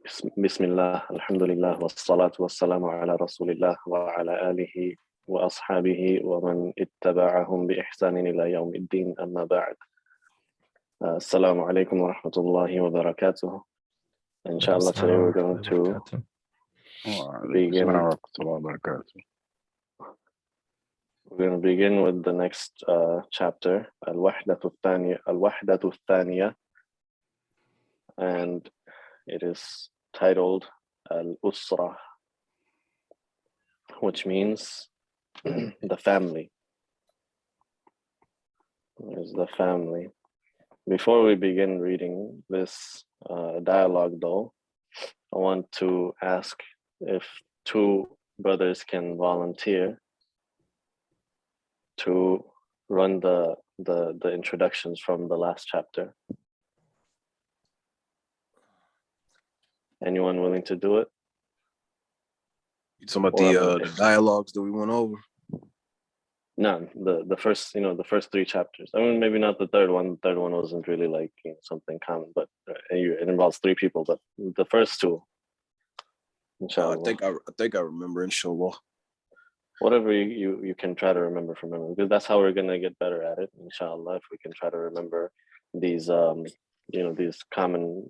بسم الله الحمد لله والصلاة والسلام على رسول الله وعلى آله وأصحابه ومن اتبعهم بإحسان إلى يوم الدين أما بعد. Assalamu alaikum wa rahmatullahi wa barakatuh. Inshallah, today we're going to begin with the next chapter, Al-Wahdatu Thaniya, and it is titled Al-Usra, which means the family. Is the family. Before we begin reading this dialogue, though, I want to ask if two brothers can volunteer to run the introductions from the last chapter. Anyone willing to do it? You talking about the dialogues that we went over? No, the first, the first three chapters. I mean, maybe not the third one. The third one wasn't really like something common, but it involves three people. But the first two, inshallah. I think I remember, inshallah. Whatever you can try to remember from memory, because that's how we're gonna get better at it, inshallah. If we can try to remember these these common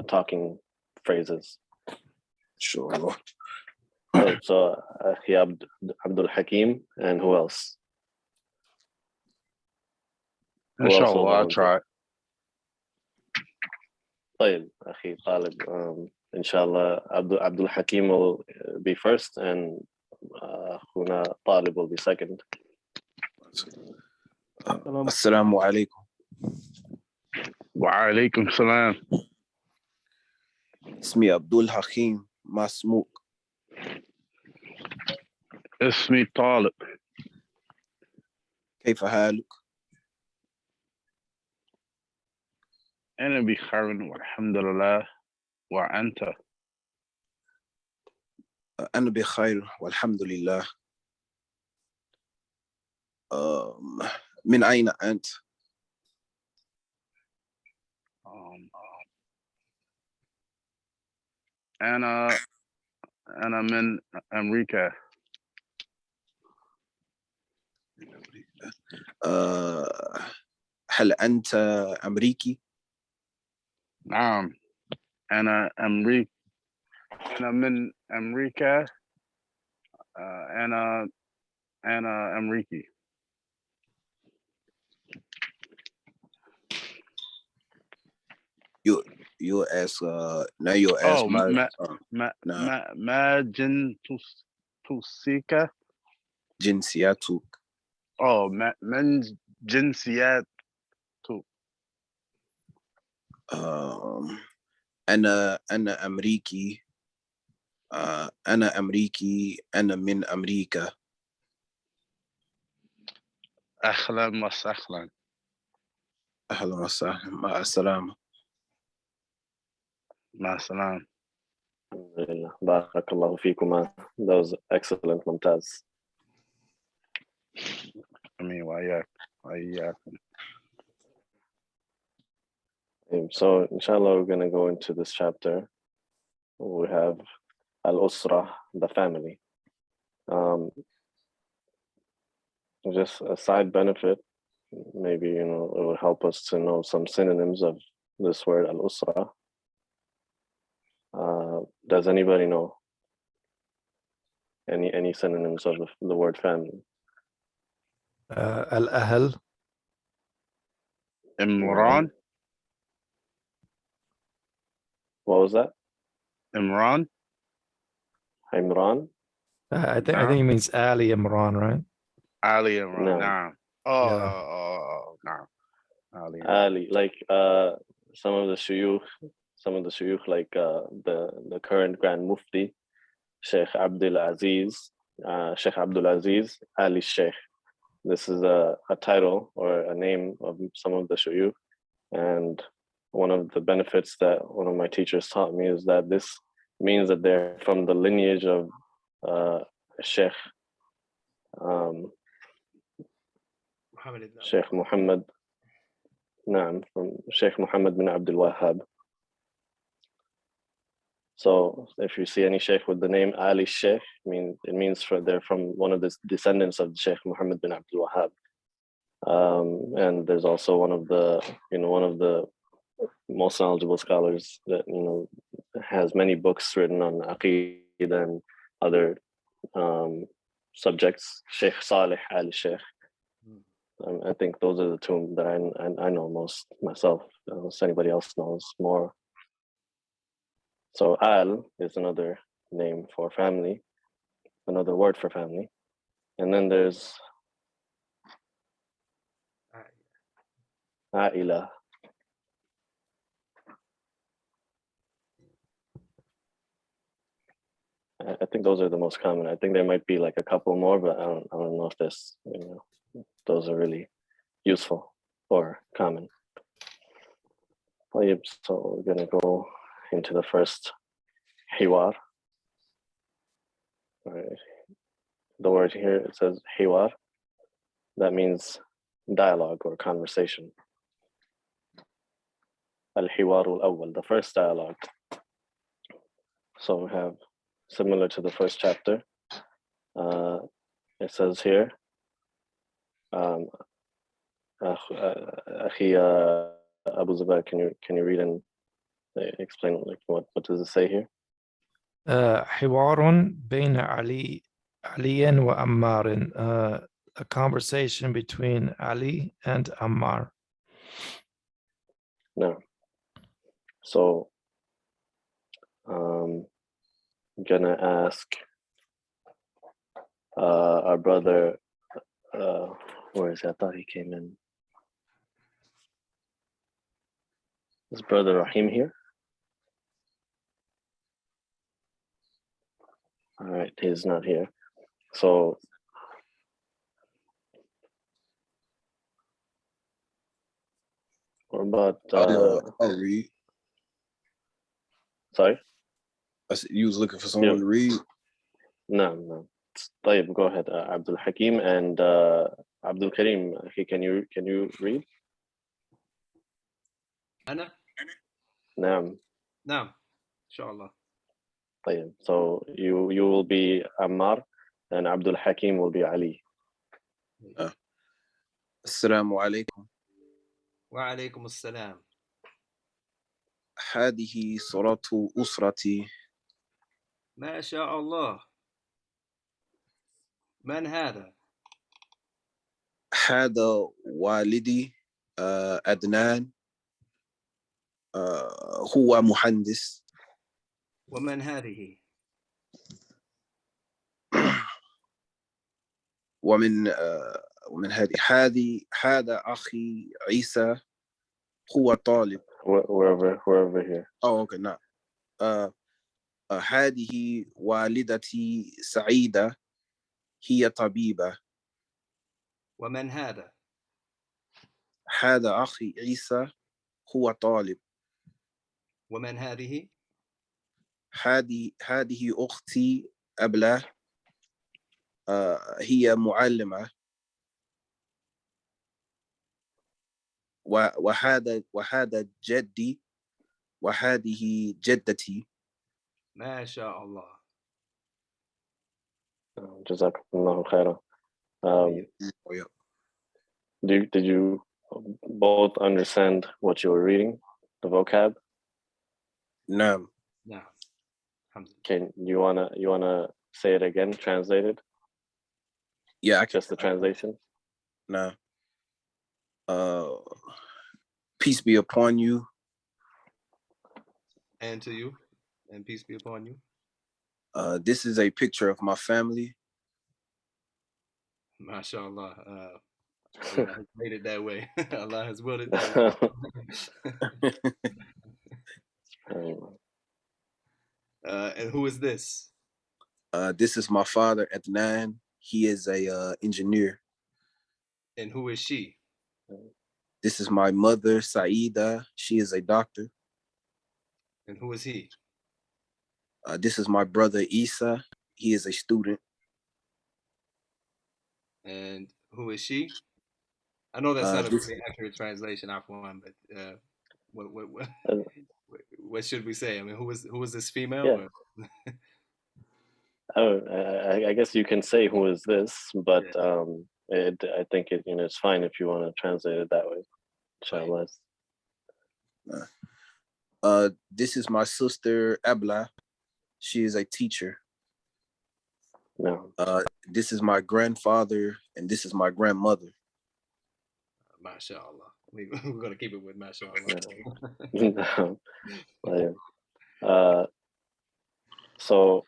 talking phrases. Sure. So Abdul Hakim, and who else? Inshallah, I'll try. طيب أخي طالب, inshallah Abdul Hakim will be first, and Huna Talib will be second. Assalamu alaikum. Wa alaikum salam. اسمي عبد الحكيم ما اسمك؟ اسمي طالب. كيف حالك؟ أنا بخير والحمد لله. وأنت؟ أنا بخير والحمد لله. من أين أنت؟ أنا من أمريكا. هل أنت أمريكي؟ نعم، أنا من أمريكا. أنا أمريكي. You ask now you ask ما جنسيتك؟ جنسيتك. من جنسيتك؟ أنا أمريكي. أنا أمريكي. أنا من أمريكا. أهلا وسهلا. أهلا وسهلا. مع السلامة. مع السلامة. بارك الله فيكما. That was excellent, ممتاز. وإياكم. So inshallah, we're going to go into this chapter. We have Al-Usra, the family. Just a side benefit, maybe, it will help us to know some synonyms of this word Al-Usra. Does anybody know any synonyms of the word family? Al-Ahl. Imran. What was that? Imran. Imran? I think it means Ali Imran, right? Ali Imran. No. No. Ali, like some of the shuyukh, like the current Grand Mufti, Sheikh Abdul Aziz Ali Sheikh. This is a title or a name of some of the shuyukh, and one of the benefits that one of my teachers taught me is that this means that they're from the lineage of Sheikh Sheikh Muhammad. From Sheikh Muhammad bin Abdul Wahhab. So if you see any sheikh with the name Ali Sheikh, it means they're from one of the descendants of Sheikh Muhammad bin Abdul Wahhab. And there's also one of the most knowledgeable scholars that has many books written on Aqidah and other subjects. Sheikh Salih Ali Sheikh. I think those are the two that I know most myself. Unless anybody else knows more. So Al is another name for family, another word for family, and then there's Aila. I think those are the most common. I think there might be like a couple more, but I don't know if those are really useful or common. So we're gonna go into the first hiwar. All right. The word here, it says hiwar. That means dialogue or conversation. Al-hiwar al-awwal, the first dialogue. So we have, similar to the first chapter, it says here, Akhi Abu Zubair, can you read and explain what does it say here? حوار بين علي وعمار. A conversation between Ali and Ammar. No. So I'm gonna ask our brother, where is he? I thought he came in. Is brother Rahim here? All right, he's not here. So what about I'll read. Sorry? I said you was looking for someone to read? No. طيب, go ahead, Abdul Hakim and Abdul Karim. Can you read? أنا؟ نعم. نعم. إن شاء الله. طيب. So you will be Ammar and Abdul Hakim will be Ali. السلام عليكم. وعليكم السلام. هذه صورة أسرتي. ما شاء الله. من هذا؟ هذا والدي أدنان. هو مهندس. ومن هذه؟ ومن هذا أخي عيسى هو طالب. Wherever here. Oh, okay, نعم. هذه والدتي سعيدة هي طبيبة. ومن هذا؟ هذا أخي عيسى هو طالب. ومن هذه؟ هذه أختي أبلة هي معلمة. وهذا جدي وهذه جدتي. ما شاء الله. جزاكم الله خيرا. Did you both understand what you were reading, the vocab? نعم. نعم. الحمد لله. Can you wanna say it again, translated? Yeah, just the translation. Nah. Peace be upon you. And to you, and peace be upon you. This is a picture of my family. MashaAllah. Allah has made it that way. Allah has willed it that way. And who is this? This is my father, Adnan. He is a engineer. And who is she? This is my mother, Saida. She is a doctor. And who is he? This is my brother, Isa. He is a student. And who is she? I know that's not a very accurate translation, Afwan, but what should we say? I mean, who was this female? Yeah. I guess you can say who is this, but I think it's fine if you want to translate it that way. Inshallah. This is my sister Abla. She is a teacher. No. This is my grandfather, and this is my grandmother. MashaAllah. We're gonna keep it with MashaAllah. No. So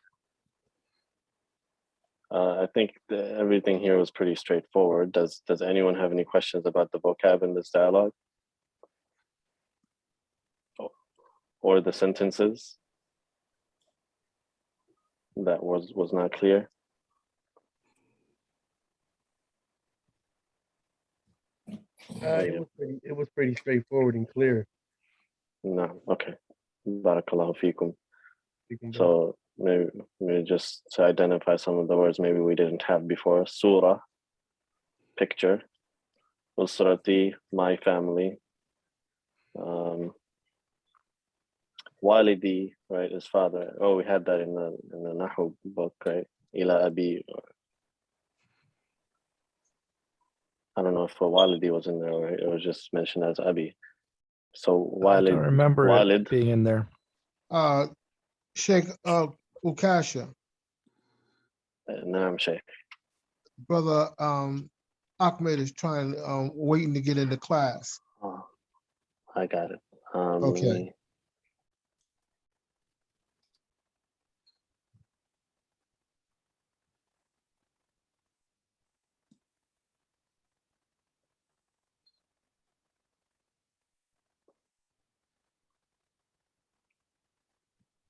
I think everything here was pretty straightforward. Does anyone have any questions about the vocab in this dialogue? Or the sentences that was not clear? It was pretty straightforward and clear. No, okay. Barakallahu feekum. So maybe just to identify some of the words maybe we didn't have before. Surah, picture. Usrati, my family. Walidi, right, his father. Oh, we had that in the Nahu book, right? Ila Abi. I don't know if Walidi was in there, right? It was just mentioned as Abi. So Walid. I don't remember Walid it being in there. Sheikh Ukasha. Naam, Sheikh. Brother Ahmed is waiting to get into class. Oh, I got it. Okay.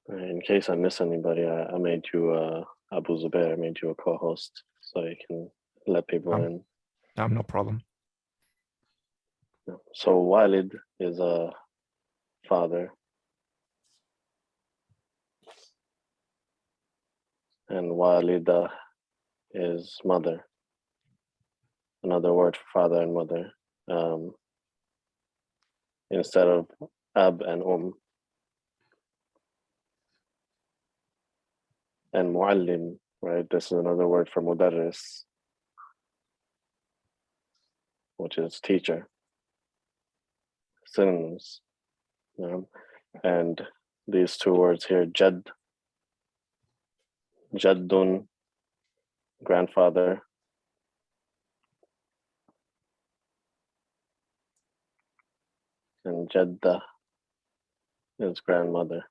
In case I miss anybody, I made you Abu Zubair. I made you a co-host so you can let people in. No problem. So Walid is a father, and Walida is mother. Another word for father and mother. Instead of ab and and muallim, right? This is another word for mudarris, which is teacher. Synonyms. And these two words here, jaddun, grandfather, and jadda is grandmother.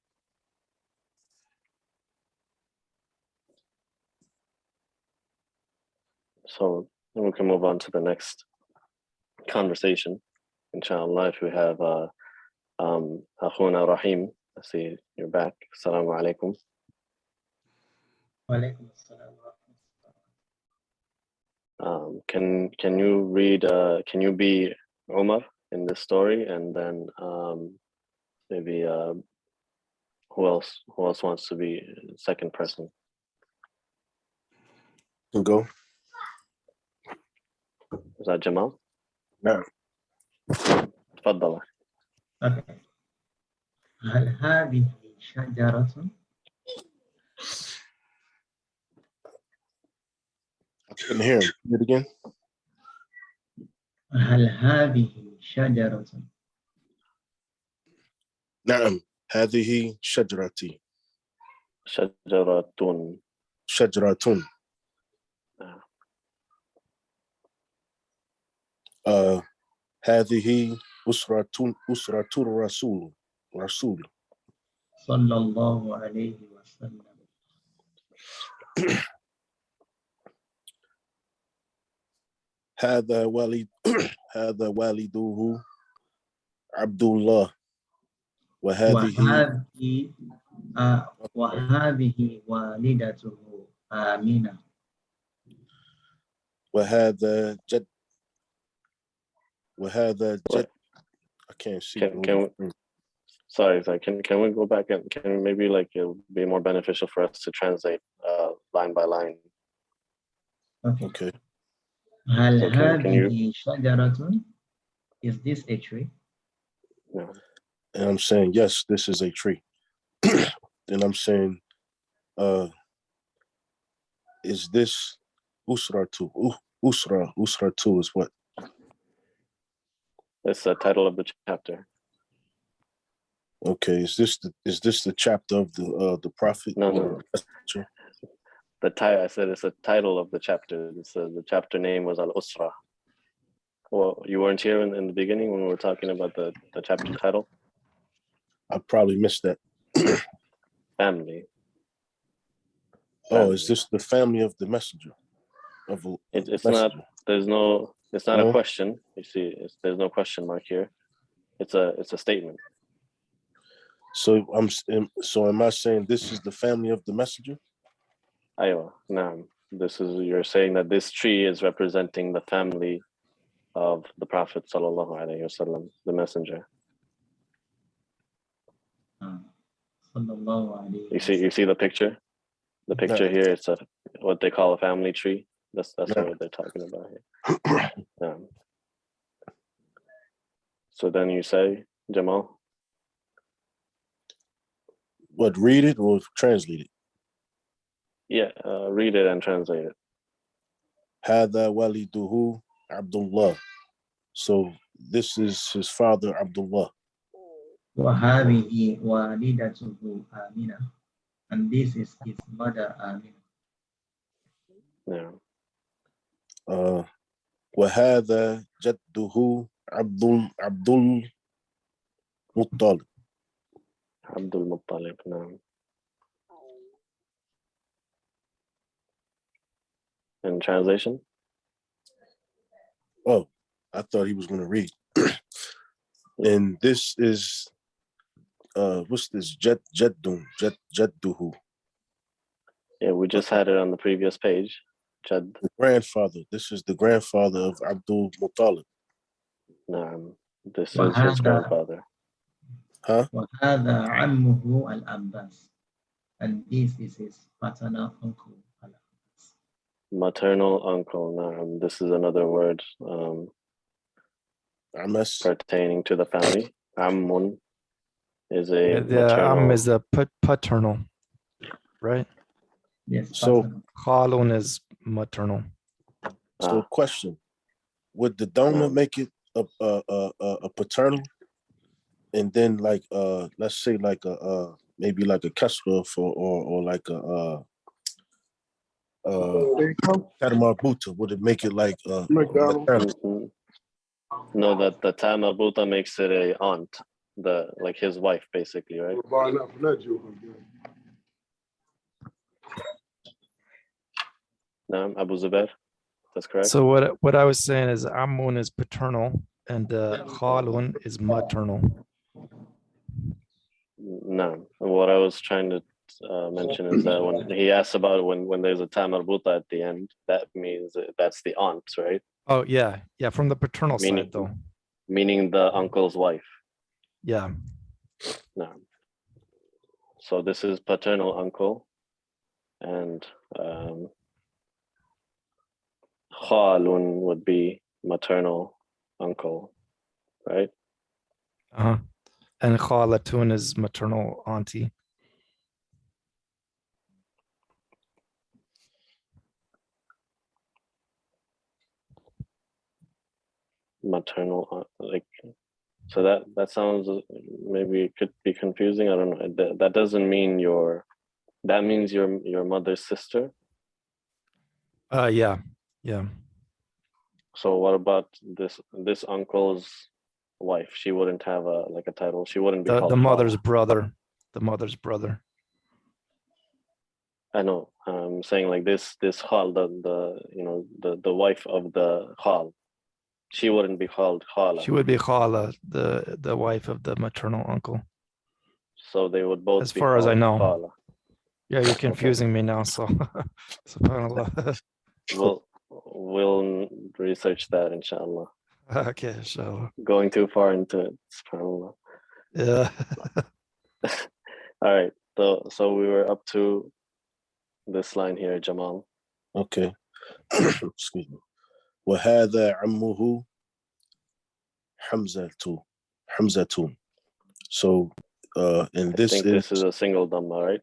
So then we can move on to the next conversation, inshallah. If we have Akhuna Rahim, I see you're back. Assalamu alaikum. Walaikum assalam. Can you read? Can you be Umar in this story, and then maybe who else wants to be second person? Can go. Is that Jamal? No. تفضل. Okay. هل هذه شجرة؟ I couldn't hear him. Read it again. هل هذه شجرة؟ نعم. هذه شجرتي. شجرة. شجرة. هذه أسرة الرسول. صلى الله عليه وسلم. هذا والده عبد الله وهذه والدته آمنة. وهذا جد I can't see. Sorry. Can we go back and can maybe it'll be more beneficial for us to translate line by line? Okay. هل So هذه شجرة? Is this a tree? No. And I'm saying, yes, this is a tree. Then I'm saying, is this Usra 2? Usra 2 is what? It's the title of the chapter. Okay, is this the chapter of the prophet? No. The title, I said it's a title of the chapter. The chapter name was Al-Usra. Well, you weren't here in the beginning when we were talking about the chapter title? I probably missed that. Family. Oh, is this the family of the messenger? It's messenger? not. It's not a question. You see, there's no question mark here. It's a statement. So am I saying this is the family of the messenger? Aywa, naam. You're saying that this tree is representing the family of the Prophet sallallahu alaihi wasallam, the messenger. You see the picture? The picture here, it's what they call a family tree. That's what they're talking about here. So then you say, Jamal? What, read it or translate it? Yeah, read it and translate it. Hada waliduhu Abdullah. So this is his father, Abdullah. وَهَذِهِ وَالِدَتُهُ آمِنَةٌ. And this is his mother, Amina. Yeah. وهذا جده عبد المطلب. Abdul Muttalib, no. In translation? Oh, I thought he was going to read. And this is, what's this? Jadduhu. Yeah, we just had it on the previous page. Jad. The grandfather. This is the grandfather of Abdul Muttalib. No, this is his grandfather. Huh? وَهَذَا عَمُّهُ الْأَبَّاسِ. And this is his paternal uncle, Al-Abbas. Maternal uncle. No, this is another word pertaining to the family. Ammun is a maternal. Is the paternal, right? Yes. So Khalun is maternal. So question: would the donor make it a paternal, and then like let's say like maybe like a kasra for or like a Marbuta, would it make it like maternal? No, that the ta marbuta makes it a aunt, like his wife basically, right? No, Abu Zubair, that's correct. So what I was saying is Ammun is paternal and Khalun is maternal. No, what I was trying to mention is that when he asks about when there's a ta marbuta at the end, that means that's the aunt, right? Oh yeah, from the paternal side though. Meaning the uncle's wife. Yeah. No. So this is paternal uncle, and Khalun would be maternal uncle, right? Uh-huh. And Khalatun is maternal auntie. Maternal, like, so that sounds, maybe it could be confusing. I don't know. That doesn't mean that means your mother's sister. Yeah. So what about this uncle's wife? She wouldn't have a title. She wouldn't be called the mother's Khala. brother. The mother's brother. I know. I'm saying like this Khal, the wife of the Khal. She wouldn't be called Khala. She would be Khala, the wife of the maternal uncle. So they would both as be far as I know. Khala. Yeah, you're confusing me now, so subhanAllah. We'll research that, inshallah. Okay, inshallah. Going too far into it, subhanAllah. Yeah. All right. So we were up to this line here, Jamal. Okay. Excuse me. وهذا عمه حمزة. So and I this think is this is a single Dhamma, right?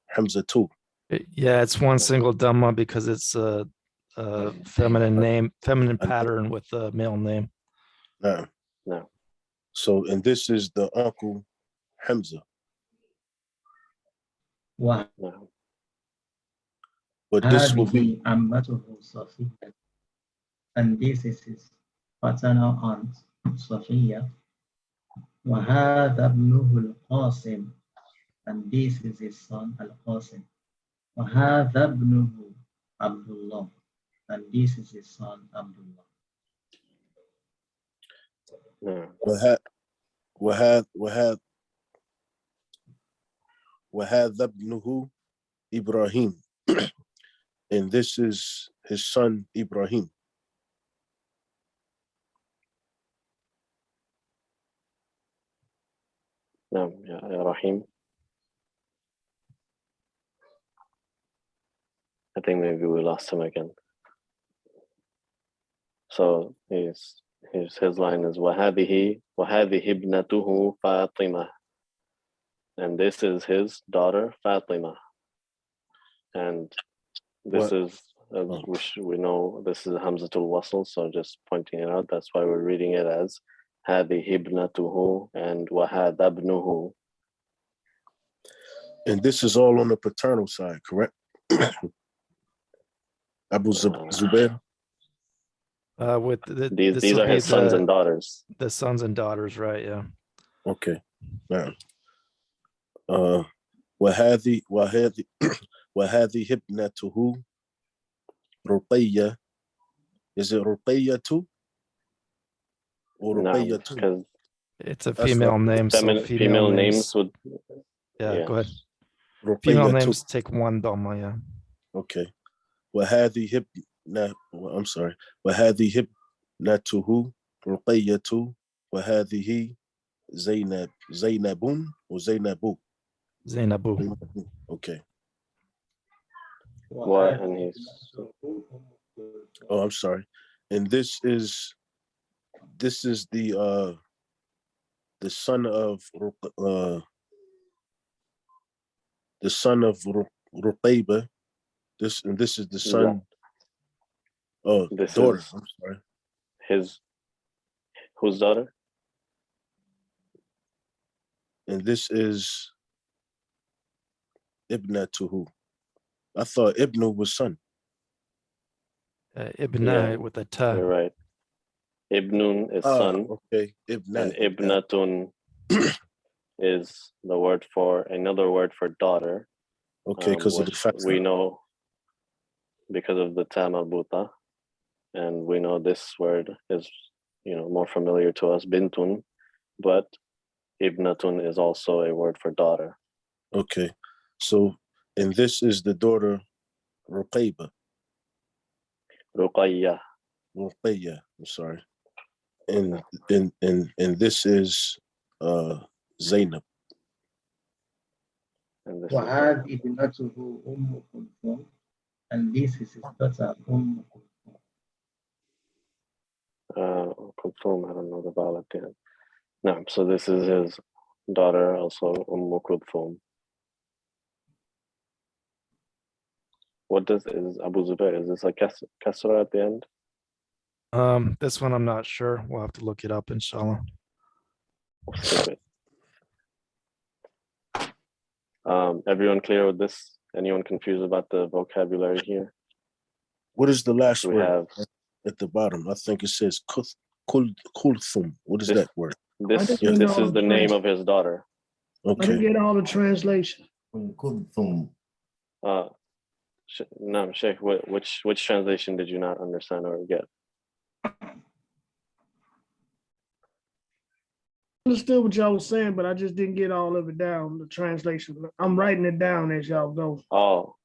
Hamza too. Yeah, it's one single Dhamma because it's a feminine name, feminine pattern with a male name. No. No. So and this is the uncle Hamza. وهذه No. But this will be عمته صفية, and this is his paternal aunt Sophia. وهذا ابنه القاسم, and this is his son Al-Qasim. وهذا ابنه Abdullah, and this is his son Abdullah. No. وهذا ابنه Ibrahim. And this is his son Ibrahim. No. Ya Rahim. I think maybe we lost him again. So his line is وهذه ابنته فاطمة, and this is his daughter Fatima, and this is we know this is Hamzatul Wasl, so just pointing it out. That's why we're reading it as هذه ابنته and وهذا ابنه. And this is all on the paternal side, correct? Abu Zubair. With These are his sons and daughters. The sons and daughters, right? Yeah. Okay. وهذه ابنته رقية. Is it Ruqayya too? Or Ruqayya too? Because it's a female name, so female names would. Yeah, go ahead. Ruqayya Female too. names take one Dhamma, yeah. Okay. وهذه I'm sorry. وهذه ابنته رقية وهذه زينب or Zainabu. Zainabu. Okay. What? And he's. Oh, I'm sorry. And this is the son of Ruqayba. This is the son. Oh, This daughter. is I'm sorry. Whose daughter? And this is Ibnatuhu. I thought Ibnu was son. Ibna with a ta. You're right. Ibnun is son. Okay. Ibna. And Ibnatun is another word for daughter. Okay, because of the fact we know because of the ta marbuta, and we know this word is more familiar to us, bintun, but Ibnatun is also a word for daughter. Okay. So, and this is the daughter Ruqayba. Ruqayya. Ruqayya, I'm sorry. And this is Zainab. And this وهذه ابنته كلثوم, and this is his daughter Kulthum. Kulthum, I don't know the vowel at the end. No, so this is his daughter, also Kulthum. What is Abu Zubair? Is this a kasra at the end? This one I'm not sure. We'll have to look it up, inshallah. Everyone clear with this? Anyone confused about the vocabulary here? What is the last word at the bottom? I think it says kulthum. What is that word? This is the name of his daughter. Okay. I didn't get all the translation. Kulthum. No, Sheikh, which translation did you not understand or get? I understood what y'all was saying, but I just didn't get all of it down, the translation. I'm writing it down as y'all go. Oh,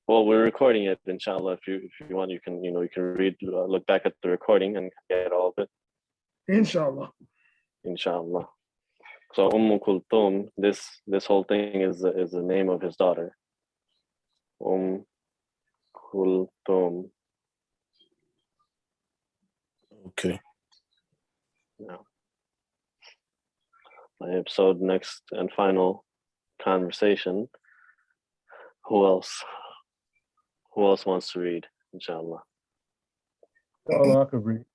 well, we're recording it, inshallah. If you want, you can read, look back at the recording and get all of it. Inshallah. Inshallah. So Kulthum, this whole thing is the name of his daughter. Kulthum. Okay. No. So next and final conversation. Who else? Who else wants to read? Inshallah. I could read.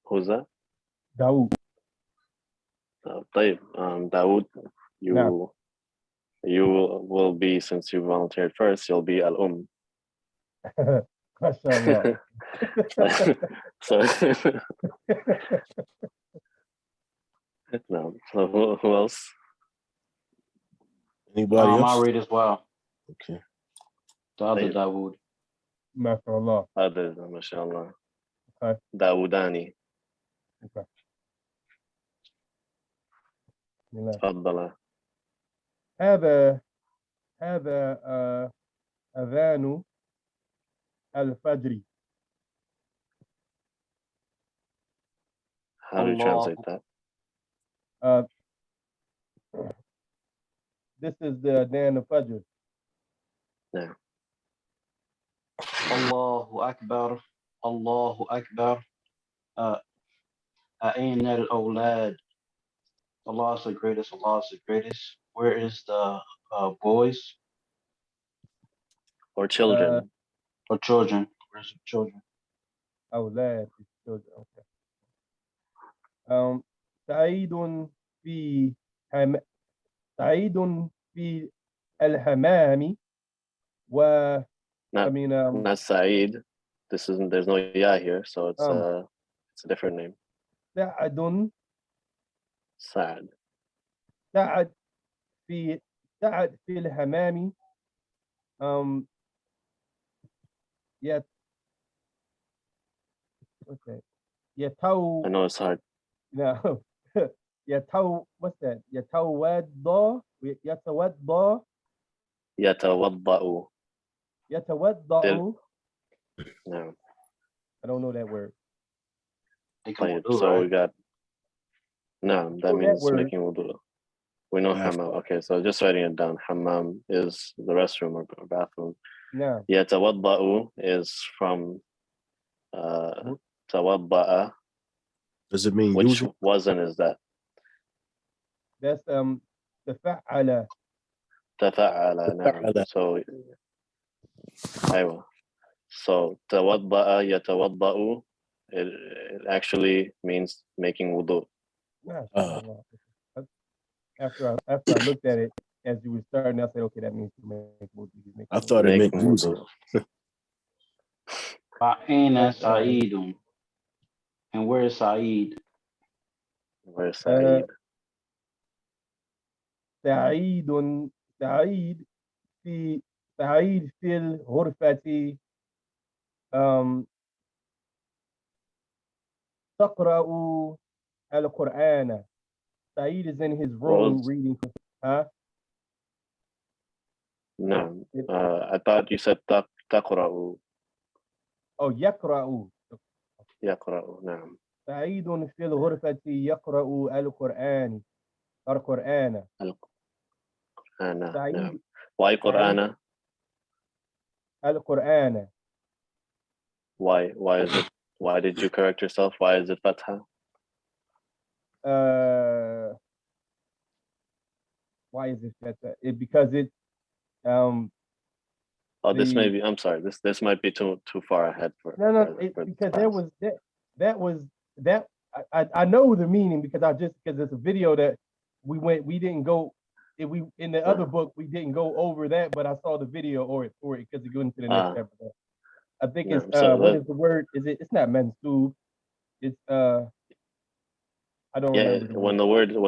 Who's that? Dawood. طيب, Dawood, No. you will be, since you volunteered first, you'll be al-Um. MashaAllah. So, no. So who else? Anybody else? I'll read as well. Okay. The other طيب. Dawood. MashaAllah. Other, mashallah. Okay. Dawoodani. Okay. Relax. تفضل. هذا أذان الفجر. How do you translate that? This is the Adhan al-Fajr. Yeah. Allahu Akbar. Allahu Akbar. Ain al-awlad. Allah is the greatest. Allah is the greatest. Where is the boys Or children. or children? Where's the children? أولاد children. Okay. سعيد في سعيد في الحمام و Not, I mean not Saeed. There's no ya here, so it's a different name. سعد Saad. سعد في الحمام يت what's that يتو I know it's hard. no يتو what's that يتوضأ يتوضأ. No. I don't know that word. طيب, so we got. No, that means word. making wudu. We know hammam. Okay, so just writing it down. Hammam is the restroom or bathroom. No. يتوضأ is from tawadda'a. Does it mean Which usual? wasn't is that? That's تفعل. تفعل. نعم. So أيوة. So tawadda'a yatawadda'u, it actually means making wudu. After I looked at it as you were starting, I said, okay, that means to make wudu. I thought it meant wudu. Ba'ina Sa'idun. And where is Sa'id? Where's Sa'id? سعيد في الغرفة تقرأ القرآن. Saeed is in his room reading. Huh? No, I thought you said تقرأ. Oh, يقرأ. يقرأ. نعم. سعيد في الغرفة يقرأ القرآن. القرآن. نعم. Why Qur'ana? القرآن. Why is it? Why did you correct yourself? Why is it fatha? Why is it fatha? Because it this may be. I'm sorry. This might be too far ahead for. Because that I know the meaning because because it's a video that we didn't go. We in the other book we didn't go over that, but I saw the video for it because it goes into the next chapter. I think it's what is the word? It's not mansub. It's I don't remember. When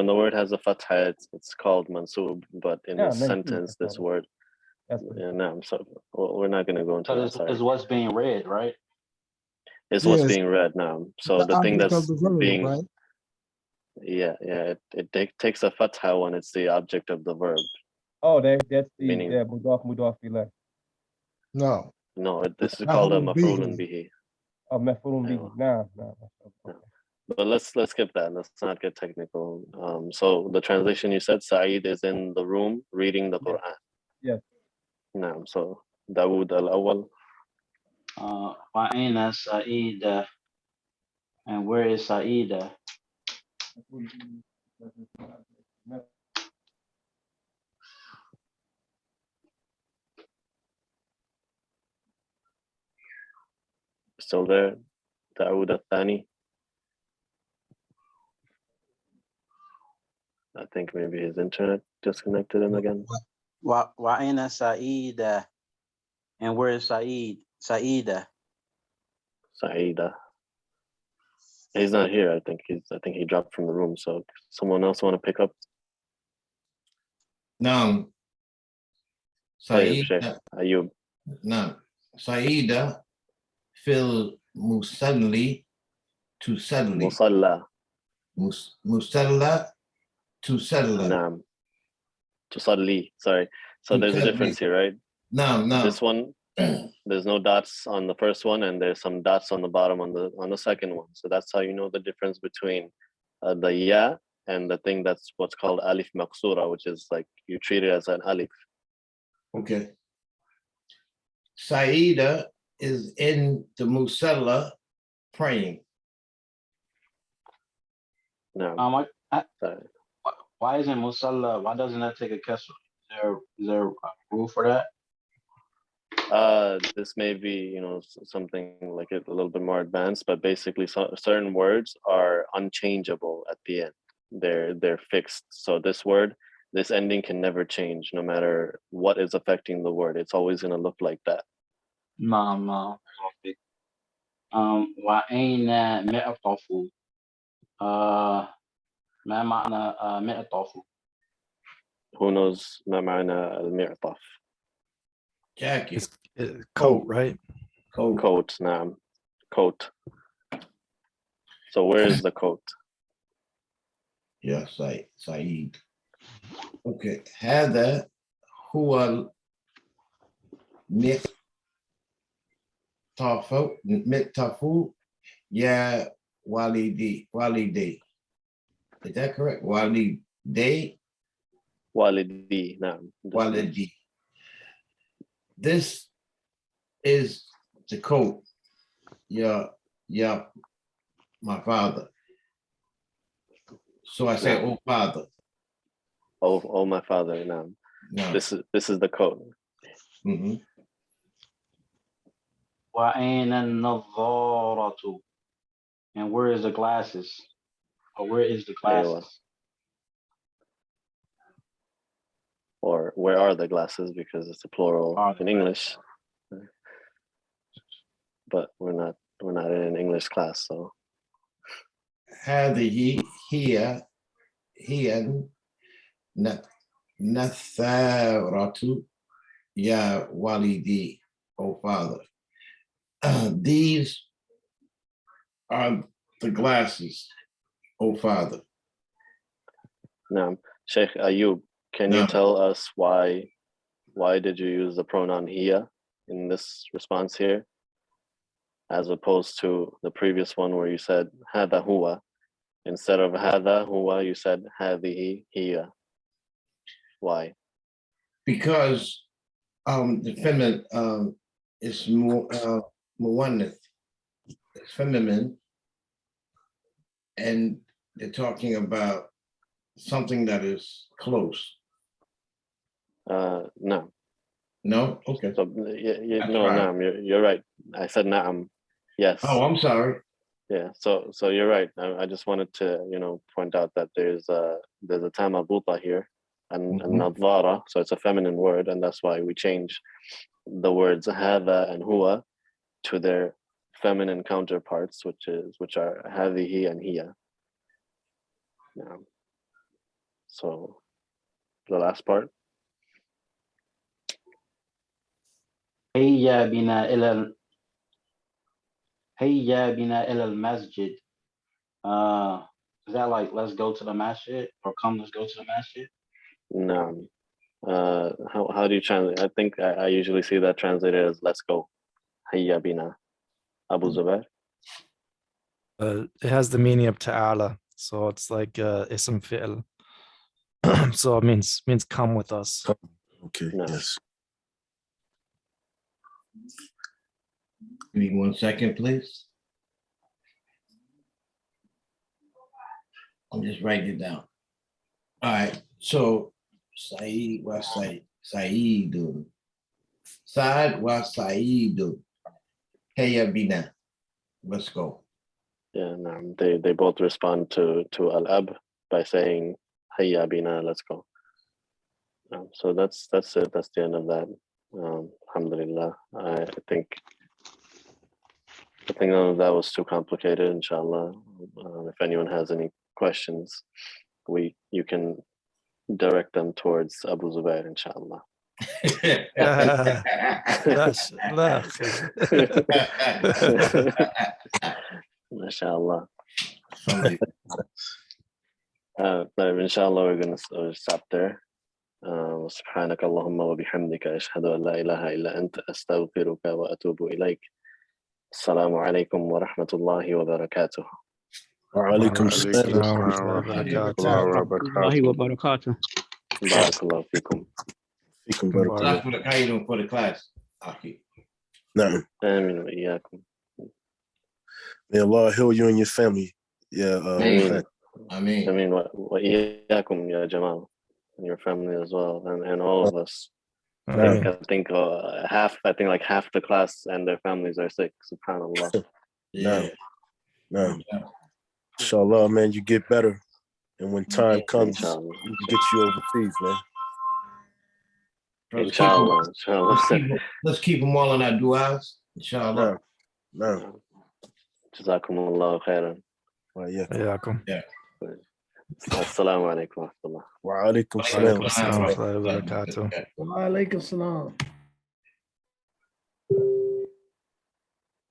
the word has a fatha, it's called mansub. But in this sentence, this word, no. So we're not going to go into that. It's what's being read, right? It's what's being read now. So the thing that's being, right? it takes a fatha when it's the object of the verb. Oh, that's the meaning mudaf ilayh. No, this is called a maf'ulun bihi. Oh, maf'ulun bihi. No. But let's skip that. Let's not get technical. So the translation you said, Sa'id is in the room reading the Quran. Yes. No, so Dawood al-Awwal. Ba'ina Sa'id And where is Saida? Still there? Dawood al-Thani? I think maybe his internet disconnected him again. Wa'ina Saida. And where is Saida? Saida. He's not here. I think he dropped from the room. So someone else want to pick up? No. Saida. Ayub. No. Saida fil musalli to suddenly. Musalla. Musalla to suddenly. Naam. Tusalli. Sorry. So there's a difference here, right? No. This one, there's no dots on the first one, and there's some dots on the bottom on the second one. So that's how you know the difference between the ya and the thing that's what's called alif maqsura, which is like you treat it as an alif. Okay. Saida is in the musalla praying. No. Why isn't musalla? Why doesn't that take a kasra? Is there a rule for that? This may be, something like a little bit more advanced, but basically certain words are unchangeable at the end. They're fixed. So this ending can never change no matter what is affecting the word. It's always going to look like that. No. وأين معطف ما معنى معطف? Who knows ما معنى المعطف? Jackie. It's coat, right? Coat, naam. Coat. So where is the coat? Yeah, Said. Okay. هذا هو مكتفو يا والدي. Is that correct? Walidi. Walidi, naam. Walidi. This is the coat. Yeah, my father. So I say, oh father. Oh my father, naam. No. This is the coat. Mm-hmm. وأين النظارة? And where is the glasses? Or where is the glasses? Or where are the glasses? Because it's a plural in English. But we're not in an English class, so. هذه هي نثارة يا والدي, oh father. These are the glasses, oh father. Now, Sheikh Ayub, can you tell us why did you use the pronoun hiya in this response here, as opposed to the previous one where you said hada huwa? Instead of hada huwa, you said hadihi hiya. Why? Because the feminine is more muwannith. It's feminine, and they're talking about something that is close. No. No? Okay. So no, naam, you're right. I said na'am. Yes. Oh, I'm sorry. Yeah, so you're right. I just wanted to, point out that there's a tama buta here, and nadhara, so it's a feminine word, and that's why we change the words hada and huwa to their feminine counterparts, which are hadihi and hiya. Yeah. So the last part. هيا بنا إلى المسجد. Is that like let's go to the masjid, or come let's go to the masjid? No. How do you translate? I think I usually see that translated as let's go. Hayya bina. Abu Zubair. It has the meaning of ta'ala, so it's like ism fi'l. So it means come with us. Okay. No. Yes. Give me 1 second, please. I'm just writing it down. All right. So Saeed wa Saeed. Saad wa Saeed. Heya bina. Let's go. Yeah, they both respond to al-ab by saying hayya bina, let's go. So that's it. That's the end of that. Alhamdulillah. I think none of that was too complicated, inshallah. If anyone has any questions, you can direct them towards Abu Zubair, inshallah. MashaAllah. Inshallah, we're going to stop there. سبحانك اللهم وبحمدك أشهد أن لا إله إلا أنت أستغفرك وأتوب إليك. السلام عليكم ورحمة الله وبركاته. وعليكم السلام ورحمة الله وبركاته. بارك الله فيكم. فيكم بارك الله. How you doing for the class? نعم. آمين وإياكم. May Allah heal you and your family. Yeah. آمين. وإياكم يا جمال. And your family as well, and all of us. I think half the class and their families are sick. Subhanallah. Yeah. No. Inshallah, man, you get better, and when time comes, we can get you overseas, man. Inshallah. Let's keep them all in our du'as. Inshallah. No. Jazakumullah khairan. Yeah. Assalamu alaikum wa rahmatullah. Wa alaikum salam. Wa alaikum salam.